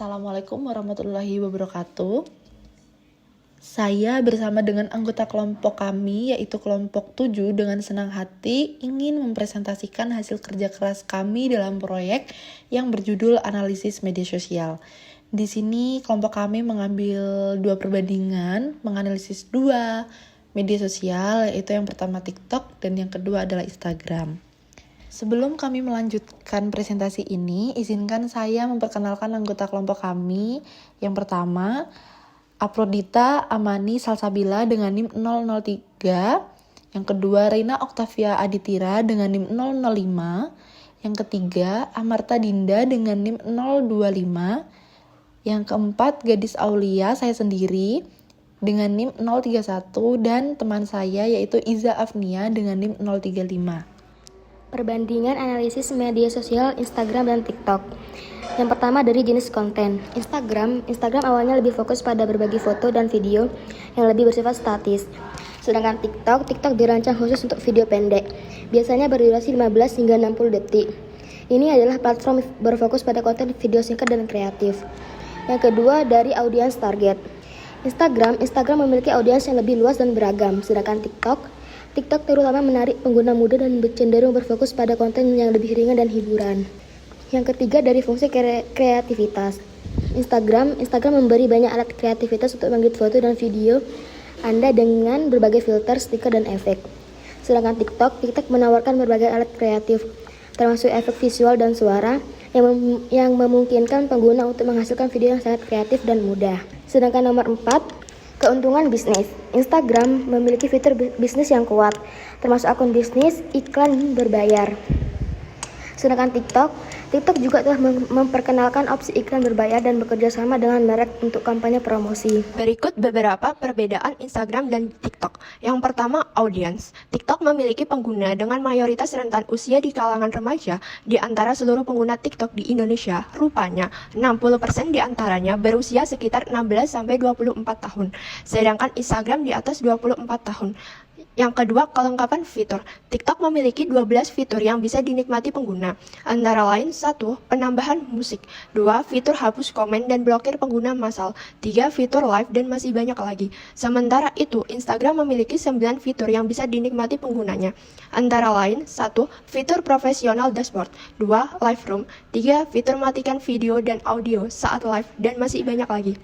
Assalamualaikum warahmatullahi wabarakatuh. Saya bersama dengan anggota kelompok kami, yaitu kelompok 7, dengan senang hati ingin mempresentasikan hasil kerja keras kami dalam proyek yang berjudul analisis media sosial. Di sini kelompok kami mengambil 2 perbandingan, menganalisis 2 media sosial, yaitu yang pertama TikTok dan yang kedua adalah Instagram. Sebelum kami melanjutkan presentasi ini, izinkan saya memperkenalkan anggota kelompok kami. Yang pertama, Aprodita Amani Salsabila dengan NIM 003. Yang kedua, Reina Oktavia Aditira dengan NIM 005. Yang ketiga, Amarta Dinda dengan NIM 025. Yang keempat, Gadis Aulia, saya sendiri, dengan NIM 031. Dan teman saya yaitu Iza Afnia dengan NIM 035. Perbandingan analisis media sosial Instagram dan TikTok. Yang pertama dari jenis konten. Instagram awalnya lebih fokus pada berbagi foto dan video yang lebih bersifat statis. Sedangkan TikTok dirancang khusus untuk video pendek, biasanya berdurasi 15 hingga 60 detik. Ini adalah platform berfokus pada konten video singkat dan kreatif. Yang kedua dari audiens target. Instagram memiliki audiens yang lebih luas dan beragam, sedangkan TikTok terutama menarik pengguna muda dan cenderung berfokus pada konten yang lebih ringan dan hiburan. Yang ketiga dari fungsi kreativitas. Instagram memberi banyak alat kreativitas untuk mengedit foto dan video Anda dengan berbagai filter, stiker, dan efek. Sedangkan TikTok menawarkan berbagai alat kreatif, termasuk efek visual dan suara, yang memungkinkan pengguna untuk menghasilkan video yang sangat kreatif dan mudah. Sedangkan nomor 4, keuntungan bisnis. Instagram memiliki fitur bisnis yang kuat, termasuk akun bisnis, iklan berbayar. Sedangkan TikTok juga telah memperkenalkan opsi iklan berbayar dan bekerja sama dengan merek untuk kampanye promosi. Berikut beberapa perbedaan Instagram dan TikTok. Yang pertama, audiens. TikTok memiliki pengguna dengan mayoritas rentan usia di kalangan remaja di antara seluruh pengguna TikTok di Indonesia. Rupanya, 60% di antaranya berusia sekitar 16-24 tahun, sedangkan Instagram di atas 24 tahun. Yang kedua, kelengkapan fitur. TikTok memiliki 12 fitur yang bisa dinikmati pengguna. Antara lain, 1. Penambahan musik. 2. Fitur hapus komen dan blokir pengguna massal. 3. Fitur live dan masih banyak lagi. Sementara itu, Instagram memiliki 9 fitur yang bisa dinikmati penggunanya. Antara lain, 1. Fitur profesional dashboard. 2. Live room. 3. Fitur matikan video dan audio saat live dan masih banyak lagi.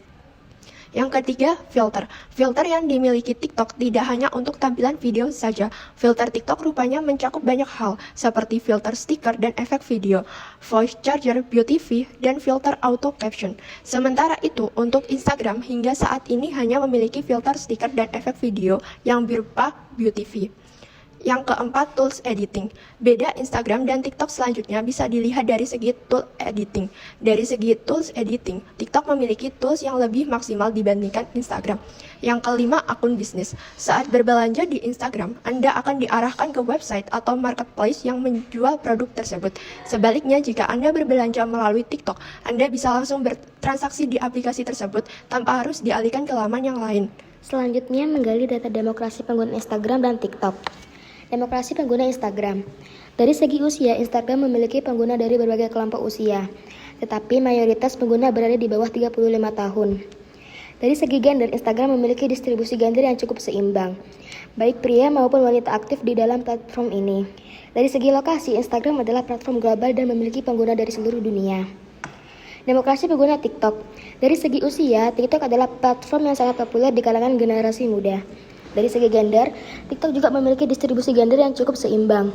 Yang ketiga, filter. Filter yang dimiliki TikTok tidak hanya untuk tampilan video saja. Filter TikTok rupanya mencakup banyak hal, seperti filter stiker dan efek video, voice changer, beauty, dan filter auto caption. Sementara itu, untuk Instagram hingga saat ini hanya memiliki filter stiker dan efek video yang berupa beauty. Yang keempat, tools editing. Beda Instagram dan TikTok selanjutnya bisa dilihat dari segi tool editing. Dari segi tools editing, TikTok memiliki tools yang lebih maksimal dibandingkan Instagram. Yang kelima, akun bisnis. Saat berbelanja di Instagram, Anda akan diarahkan ke website atau marketplace yang menjual produk tersebut. Sebaliknya, jika Anda berbelanja melalui TikTok, Anda bisa langsung bertransaksi di aplikasi tersebut tanpa harus dialihkan ke laman yang lain. Selanjutnya, menggali data demokrasi pengguna Instagram dan TikTok. Demokrasi pengguna Instagram. Dari segi usia, Instagram memiliki pengguna dari berbagai kelompok usia, tetapi mayoritas pengguna berada di bawah 35 tahun. Dari segi gender, Instagram memiliki distribusi gender yang cukup seimbang, baik pria maupun wanita aktif di dalam platform ini. Dari segi lokasi, Instagram adalah platform global dan memiliki pengguna dari seluruh dunia. Demokrasi pengguna TikTok. Dari segi usia, TikTok adalah platform yang sangat populer di kalangan generasi muda. Dari segi gender, TikTok juga memiliki distribusi gender yang cukup seimbang.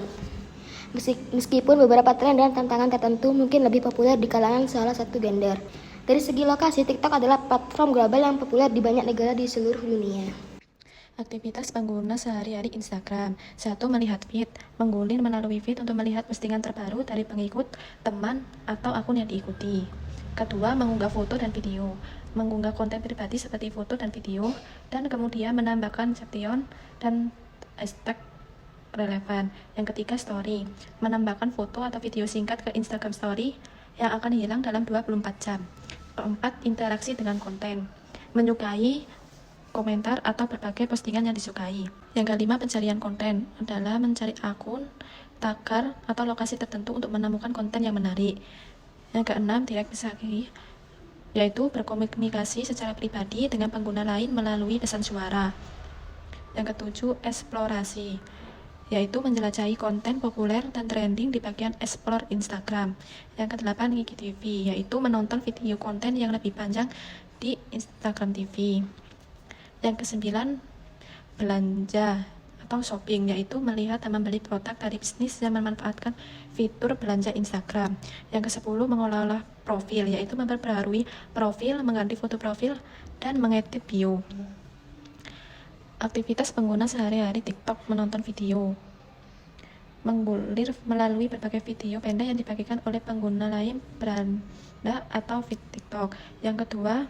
Meskipun beberapa tren dan tantangan tertentu mungkin lebih populer di kalangan salah satu gender. Dari segi lokasi, TikTok adalah platform global yang populer di banyak negara di seluruh dunia. Aktivitas pengguna sehari-hari Instagram. 1. Melihat feed. Menggulir melalui feed untuk melihat postingan terbaru dari pengikut, teman, atau akun yang diikuti. Kedua, mengunggah foto dan video. Mengunggah konten pribadi seperti foto dan video, dan kemudian menambahkan caption dan hashtag relevan. Yang ketiga, story. Menambahkan foto atau video singkat ke Instagram story yang akan hilang dalam 24 jam. Keempat, interaksi dengan konten. Menyukai, komentar, atau berbagai postingan yang disukai. Yang kelima, pencarian konten adalah mencari akun, tagar, atau lokasi tertentu untuk menemukan konten yang menarik. Yang keenam, direct message. yaitu berkomunikasi secara pribadi dengan pengguna lain melalui pesan suara. Yang ketujuh, eksplorasi, yaitu menjelajahi konten populer dan trending di bagian Explore Instagram. Yang kedelapan, IGTV, yaitu menonton video konten yang lebih panjang di Instagram TV. Yang kesembilan, belanja atau shopping, yaitu melihat dan membeli produk dari bisnis yang memanfaatkan fitur belanja Instagram. Yang ke-10, mengelola profil, yaitu memperbaharui profil, mengganti foto profil, dan mengedit bio. Aktivitas pengguna sehari-hari TikTok: menonton video, menggulir melalui berbagai video pendek yang dibagikan oleh pengguna lain beranda atau feed TikTok. Yang kedua,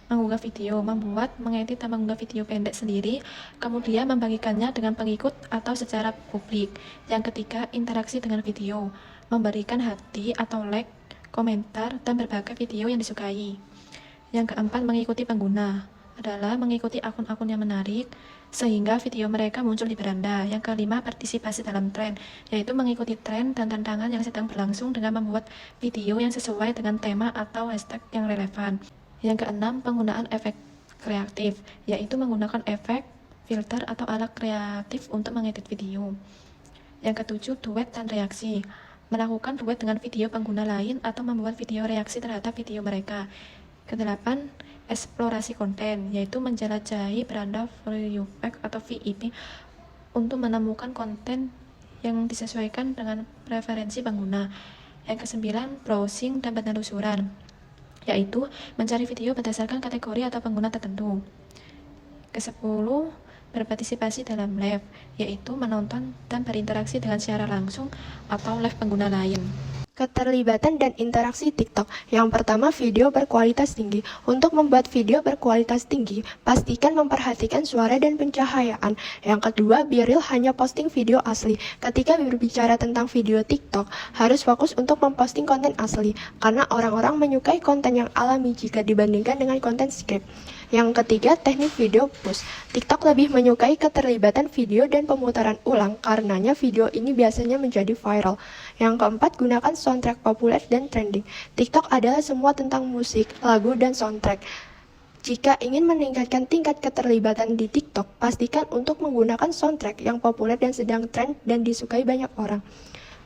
mengunggah video, membuat, mengedit, dan mengunggah video pendek sendiri, kemudian membagikannya dengan pengikut atau secara publik. Yang ketiga, interaksi dengan video, memberikan hati atau like, komentar, dan berbagai video yang disukai. Yang keempat, mengikuti pengguna, adalah mengikuti akun-akun yang menarik, sehingga video mereka muncul di beranda. Yang kelima, partisipasi dalam tren, yaitu mengikuti tren dan tantangan yang sedang berlangsung dengan membuat video yang sesuai dengan tema atau hashtag yang relevan. Yang keenam, penggunaan efek kreatif, yaitu menggunakan efek, filter, atau alat kreatif untuk mengedit video. Yang ketujuh, duet dan reaksi, melakukan duet dengan video pengguna lain atau membuat video reaksi terhadap video mereka. Kedelapan, eksplorasi konten, yaitu menjelajahi beranda for you page atau VIP untuk menemukan konten yang disesuaikan dengan preferensi pengguna. Yang kesembilan, browsing dan penelusuran, yaitu mencari video berdasarkan kategori atau pengguna tertentu. Ke-10, berpartisipasi dalam live, yaitu menonton dan berinteraksi dengan secara langsung atau live pengguna lain. Keterlibatan dan interaksi TikTok. Yang pertama, video berkualitas tinggi. Untuk membuat video berkualitas tinggi, pastikan memperhatikan suara dan pencahayaan. Yang kedua, be real, hanya posting video asli. Ketika berbicara tentang video TikTok, harus fokus untuk memposting konten asli, karena orang-orang menyukai konten yang alami jika dibandingkan dengan konten script. Yang ketiga, teknik video push. TikTok lebih menyukai keterlibatan video dan pemutaran ulang, karenanya video ini biasanya menjadi viral. Yang keempat, gunakan soundtrack populer dan trending. TikTok adalah semua tentang musik, lagu, dan soundtrack. Jika ingin meningkatkan tingkat keterlibatan di TikTok, pastikan untuk menggunakan soundtrack yang populer dan sedang tren dan disukai banyak orang.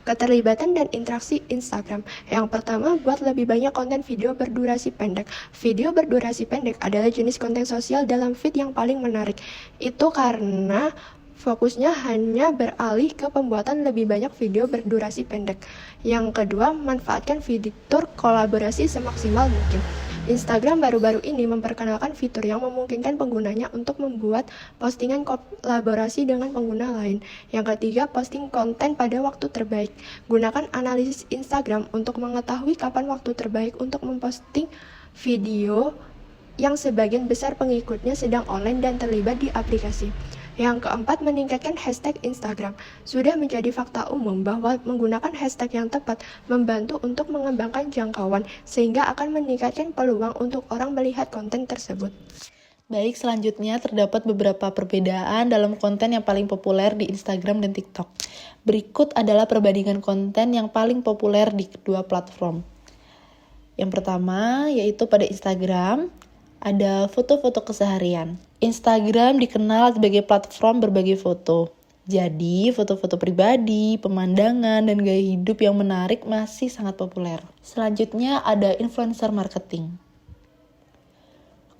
Keterlibatan dan interaksi Instagram. Yang pertama, buat lebih banyak konten video berdurasi pendek. Video berdurasi pendek adalah jenis konten sosial dalam feed yang paling menarik. Itu karena fokusnya hanya beralih ke pembuatan lebih banyak video berdurasi pendek. Yang kedua, manfaatkan fitur kolaborasi semaksimal mungkin. Instagram baru-baru ini memperkenalkan fitur yang memungkinkan penggunanya untuk membuat postingan kolaborasi dengan pengguna lain. Yang ketiga, posting konten pada waktu terbaik. Gunakan analisis Instagram untuk mengetahui kapan waktu terbaik untuk memposting video yang sebagian besar pengikutnya sedang online dan terlibat di aplikasi. Yang keempat, meningkatkan hashtag Instagram. Sudah menjadi fakta umum bahwa menggunakan hashtag yang tepat membantu untuk mengembangkan jangkauan, sehingga akan meningkatkan peluang untuk orang melihat konten tersebut. Baik, selanjutnya terdapat beberapa perbedaan dalam konten yang paling populer di Instagram dan TikTok. Berikut adalah perbandingan konten yang paling populer di kedua platform. Yang pertama, yaitu pada Instagram, ada foto-foto keseharian. Instagram dikenal sebagai platform berbagi foto. Jadi, foto-foto pribadi, pemandangan, dan gaya hidup yang menarik masih sangat populer. Selanjutnya ada influencer marketing.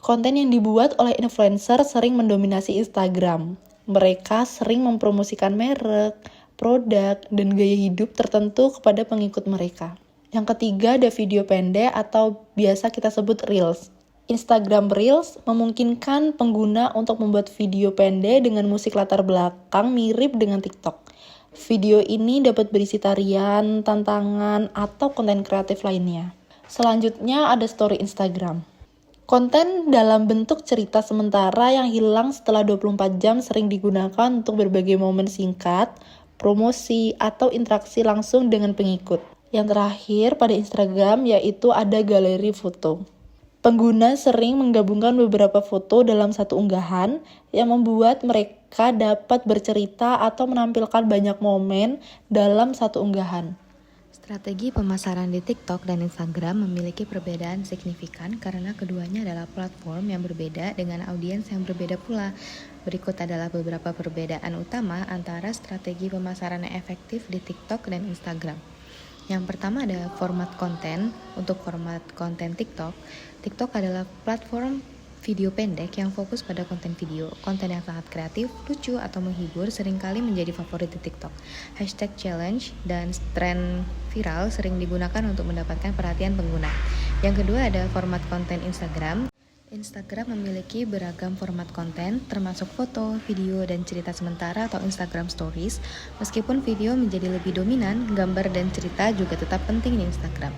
Konten yang dibuat oleh influencer sering mendominasi Instagram. Mereka sering mempromosikan merek, produk, dan gaya hidup tertentu kepada pengikut mereka. Yang ketiga ada video pendek atau biasa kita sebut Reels. Instagram Reels memungkinkan pengguna untuk membuat video pendek dengan musik latar belakang mirip dengan TikTok. Video ini dapat berisi tarian, tantangan, atau konten kreatif lainnya. Selanjutnya ada story Instagram. Konten dalam bentuk cerita sementara yang hilang setelah 24 jam sering digunakan untuk berbagai momen singkat, promosi, atau interaksi langsung dengan pengikut. Yang terakhir pada Instagram yaitu ada galeri foto. Pengguna sering menggabungkan beberapa foto dalam satu unggahan yang membuat mereka dapat bercerita atau menampilkan banyak momen dalam satu unggahan. Strategi pemasaran di TikTok dan Instagram memiliki perbedaan signifikan karena keduanya adalah platform yang berbeda dengan audiens yang berbeda pula. Berikut adalah beberapa perbedaan utama antara strategi pemasaran yang efektif di TikTok dan Instagram. Yang pertama ada format konten. Untuk format konten TikTok, TikTok adalah platform video pendek yang fokus pada konten video. Konten yang sangat kreatif, lucu, atau menghibur seringkali menjadi favorit di TikTok. Hashtag challenge dan tren viral sering digunakan untuk mendapatkan perhatian pengguna. Yang kedua ada format konten Instagram. Instagram memiliki beragam format konten, termasuk foto, video, dan cerita sementara atau Instagram Stories. Meskipun video menjadi lebih dominan, gambar dan cerita juga tetap penting di Instagram.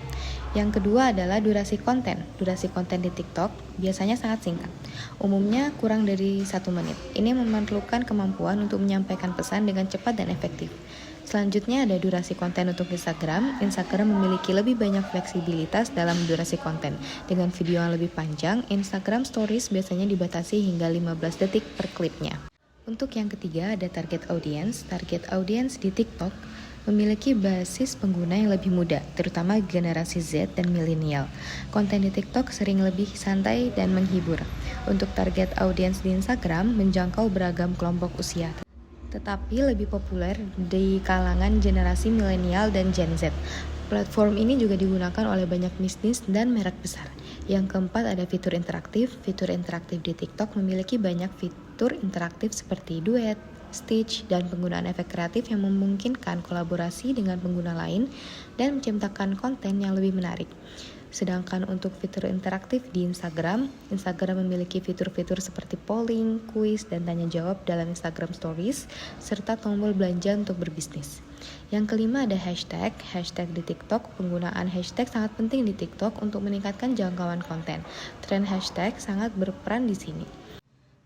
Yang kedua adalah durasi konten. Durasi konten di TikTok biasanya sangat singkat, umumnya kurang dari 1 menit. Ini memerlukan kemampuan untuk menyampaikan pesan dengan cepat dan efektif. Selanjutnya ada durasi konten untuk Instagram. Instagram memiliki lebih banyak fleksibilitas dalam durasi konten. Dengan video yang lebih panjang, Instagram Stories biasanya dibatasi hingga 15 detik per klipnya. Untuk yang ketiga ada target audience. Target audience di TikTok memiliki basis pengguna yang lebih muda, terutama generasi Z dan milenial. Konten di TikTok sering lebih santai dan menghibur. Untuk target audience di Instagram menjangkau beragam kelompok usia, tetapi lebih populer di kalangan generasi milenial dan Gen Z. Platform ini juga digunakan oleh banyak bisnis dan merek besar. Yang keempat ada fitur interaktif. Fitur interaktif di TikTok memiliki banyak fitur interaktif seperti duet, stitch, dan penggunaan efek kreatif yang memungkinkan kolaborasi dengan pengguna lain dan menciptakan konten yang lebih menarik. Sedangkan untuk fitur interaktif di Instagram memiliki fitur-fitur seperti polling, kuis, dan tanya jawab dalam Instagram Stories, serta tombol belanja untuk berbisnis. Yang kelima ada hashtag. Hashtag di TikTok, penggunaan hashtag sangat penting di TikTok untuk meningkatkan jangkauan konten. Tren hashtag sangat berperan di sini.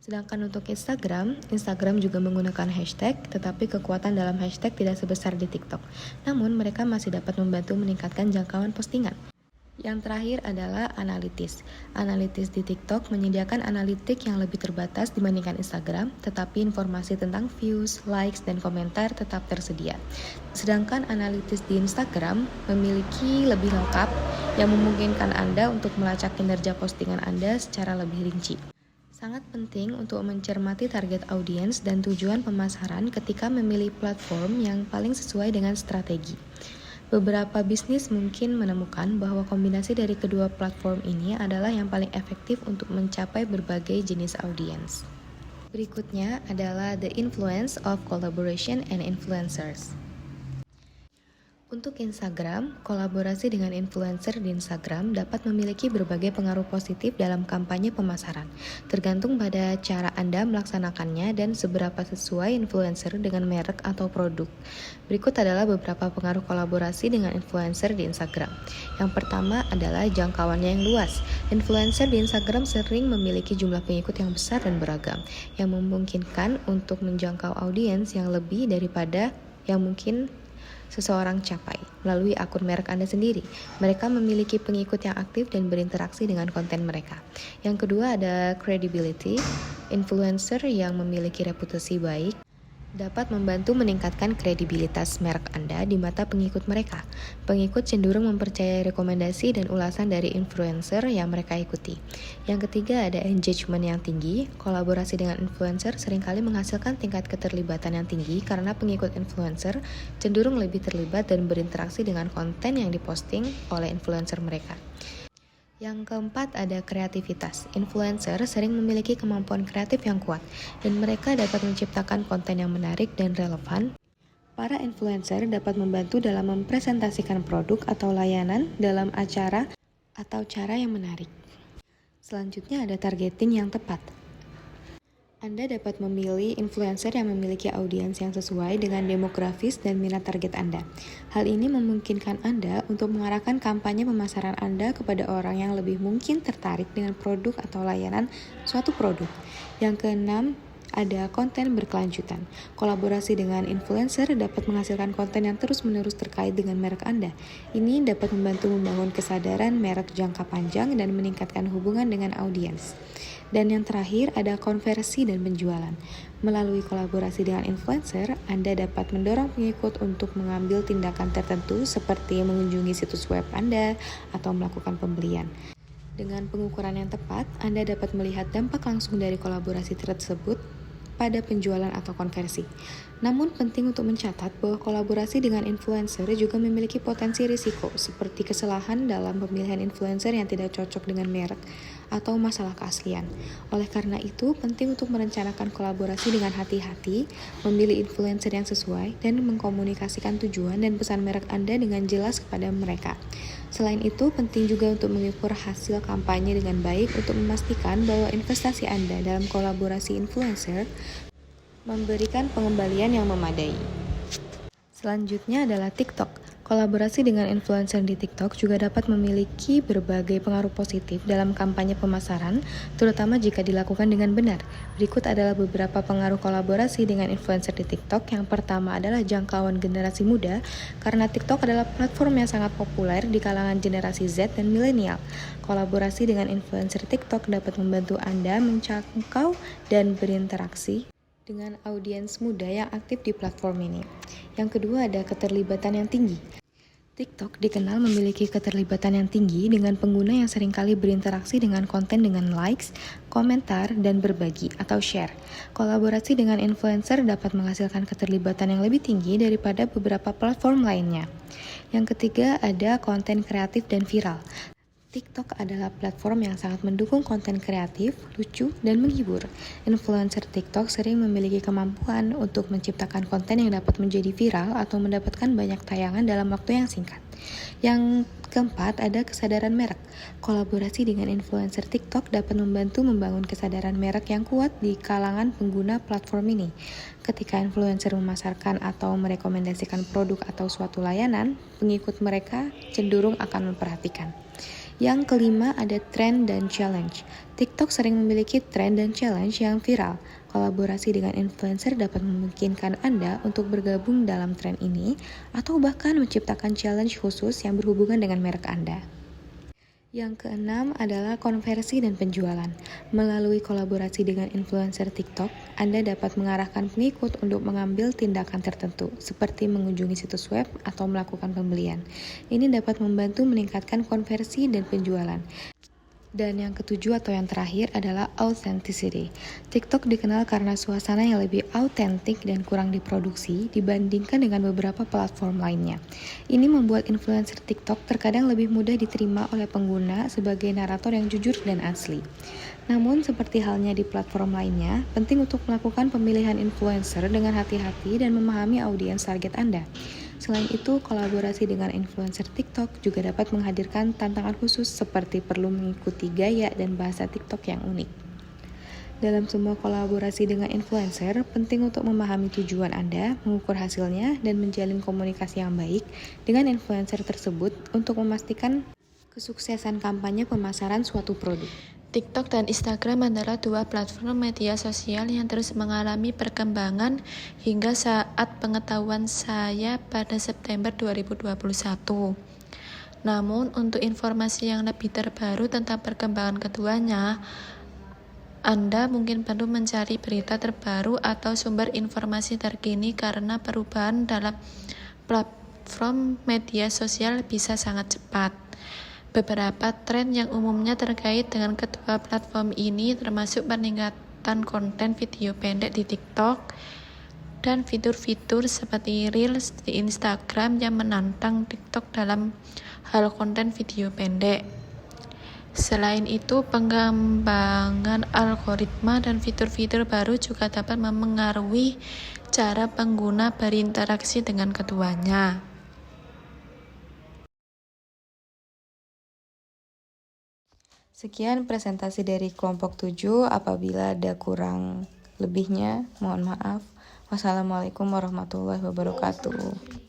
Sedangkan untuk Instagram juga menggunakan hashtag, tetapi kekuatan dalam hashtag tidak sebesar di TikTok. Namun mereka masih dapat membantu meningkatkan jangkauan postingan. Yang terakhir adalah analitis. Analitis di TikTok menyediakan analitik yang lebih terbatas dibandingkan Instagram, tetapi informasi tentang views, likes, dan komentar tetap tersedia. Sedangkan analitis di Instagram memiliki lebih lengkap yang memungkinkan Anda untuk melacak kinerja postingan Anda secara lebih rinci. Sangat penting untuk mencermati target audiens dan tujuan pemasaran ketika memilih platform yang paling sesuai dengan strategi. Beberapa bisnis mungkin menemukan bahwa kombinasi dari kedua platform ini adalah yang paling efektif untuk mencapai berbagai jenis audiens. Berikutnya adalah the influence of collaboration and influencers. Untuk Instagram, kolaborasi dengan influencer di Instagram dapat memiliki berbagai pengaruh positif dalam kampanye pemasaran, tergantung pada cara Anda melaksanakannya dan seberapa sesuai influencer dengan merek atau produk. Berikut adalah beberapa pengaruh kolaborasi dengan influencer di Instagram. Yang pertama adalah jangkauannya yang luas. Influencer di Instagram sering memiliki jumlah pengikut yang besar dan beragam, yang memungkinkan untuk menjangkau audiens yang lebih daripada yang mungkin seseorang capai melalui akun merek Anda sendiri. Mereka memiliki pengikut yang aktif dan berinteraksi dengan konten mereka. Yang kedua ada credibility. Influencer yang memiliki reputasi baik dapat membantu meningkatkan kredibilitas merek Anda di mata pengikut mereka. Pengikut cenderung mempercayai rekomendasi dan ulasan dari influencer yang mereka ikuti. Yang ketiga ada engagement yang tinggi. Kolaborasi dengan influencer seringkali menghasilkan tingkat keterlibatan yang tinggi karena pengikut influencer cenderung lebih terlibat dan berinteraksi dengan konten yang diposting oleh influencer mereka. Yang keempat ada kreativitas. Influencer sering memiliki kemampuan kreatif yang kuat dan mereka dapat menciptakan konten yang menarik dan relevan. Para influencer dapat membantu dalam mempresentasikan produk atau layanan dalam acara atau cara yang menarik. Selanjutnya ada targeting yang tepat. Anda dapat memilih influencer yang memiliki audiens yang sesuai dengan demografis dan minat target Anda. Hal ini memungkinkan Anda untuk mengarahkan kampanye pemasaran Anda kepada orang yang lebih mungkin tertarik dengan produk atau layanan suatu produk. Yang keenam, ada konten berkelanjutan. Kolaborasi dengan influencer dapat menghasilkan konten yang terus-menerus terkait dengan merek Anda. Ini dapat membantu membangun kesadaran merek jangka panjang dan meningkatkan hubungan dengan audiens. Dan yang terakhir ada konversi dan penjualan. Melalui kolaborasi dengan influencer, Anda dapat mendorong pengikut untuk mengambil tindakan tertentu seperti mengunjungi situs web Anda atau melakukan pembelian. Dengan pengukuran yang tepat, Anda dapat melihat dampak langsung dari kolaborasi tersebut pada penjualan atau konversi. Namun penting untuk mencatat bahwa kolaborasi dengan influencer juga memiliki potensi risiko seperti kesalahan dalam pemilihan influencer yang tidak cocok dengan merek atau masalah keaslian. Oleh karena itu, penting untuk merencanakan kolaborasi dengan hati-hati, memilih influencer yang sesuai, dan mengkomunikasikan tujuan dan pesan merek Anda dengan jelas kepada mereka. Selain itu, penting juga untuk mengukur hasil kampanye dengan baik untuk memastikan bahwa investasi Anda dalam kolaborasi influencer memberikan pengembalian yang memadai. Selanjutnya adalah TikTok. Kolaborasi dengan influencer di TikTok juga dapat memiliki berbagai pengaruh positif dalam kampanye pemasaran, terutama jika dilakukan dengan benar. Berikut adalah beberapa pengaruh kolaborasi dengan influencer di TikTok. Yang pertama adalah jangkauan generasi muda, karena TikTok adalah platform yang sangat populer di kalangan generasi Z dan milenial. Kolaborasi dengan influencer TikTok dapat membantu Anda menjangkau dan berinteraksi dengan audiens muda yang aktif di platform ini. Yang kedua ada keterlibatan yang tinggi. TikTok dikenal memiliki keterlibatan yang tinggi dengan pengguna yang seringkali berinteraksi dengan konten dengan likes, komentar, dan berbagi atau share. Kolaborasi dengan influencer dapat menghasilkan keterlibatan yang lebih tinggi daripada beberapa platform lainnya. Yang ketiga ada konten kreatif dan viral. TikTok adalah platform yang sangat mendukung konten kreatif, lucu, dan menghibur. Influencer TikTok sering memiliki kemampuan untuk menciptakan konten yang dapat menjadi viral atau mendapatkan banyak tayangan dalam waktu yang singkat. Yang keempat ada kesadaran merek. Kolaborasi dengan influencer TikTok dapat membantu membangun kesadaran merek yang kuat di kalangan pengguna platform ini. Ketika influencer memasarkan atau merekomendasikan produk atau suatu layanan, pengikut mereka cenderung akan memperhatikan. Yang kelima ada trend dan challenge. TikTok sering memiliki trend dan challenge yang viral. Kolaborasi dengan influencer dapat memungkinkan Anda untuk bergabung dalam tren ini atau bahkan menciptakan challenge khusus yang berhubungan dengan merek Anda. Yang keenam adalah konversi dan penjualan. Melalui kolaborasi dengan influencer TikTok, Anda dapat mengarahkan pengikut untuk mengambil tindakan tertentu, seperti mengunjungi situs web atau melakukan pembelian. Ini dapat membantu meningkatkan konversi dan penjualan. Dan yang ketujuh atau yang terakhir adalah authenticity. TikTok dikenal karena suasana yang lebih autentik dan kurang diproduksi dibandingkan dengan beberapa platform lainnya. Ini membuat influencer TikTok terkadang lebih mudah diterima oleh pengguna sebagai narator yang jujur dan asli. Namun, seperti halnya di platform lainnya, penting untuk melakukan pemilihan influencer dengan hati-hati dan memahami audiens target Anda. Selain itu, kolaborasi dengan influencer TikTok juga dapat menghadirkan tantangan khusus seperti perlu mengikuti gaya dan bahasa TikTok yang unik. Dalam semua kolaborasi dengan influencer, penting untuk memahami tujuan Anda, mengukur hasilnya, dan menjalin komunikasi yang baik dengan influencer tersebut untuk memastikan kesuksesan kampanye pemasaran suatu produk. TikTok dan Instagram adalah dua platform media sosial yang terus mengalami perkembangan hingga saat pengetahuan saya pada September 2021. Namun, untuk informasi yang lebih terbaru tentang perkembangan keduanya, Anda mungkin perlu mencari berita terbaru atau sumber informasi terkini karena perubahan dalam platform media sosial bisa sangat cepat. Beberapa tren yang umumnya terkait dengan kedua platform ini termasuk peningkatan konten video pendek di TikTok dan fitur-fitur seperti Reels di Instagram yang menantang TikTok dalam hal konten video pendek. Selain itu, pengembangan algoritma dan fitur-fitur baru juga dapat memengaruhi cara pengguna berinteraksi dengan keduanya. Sekian presentasi dari kelompok 7. Apabila ada kurang lebihnya, mohon maaf. Wassalamualaikum warahmatullahi wabarakatuh.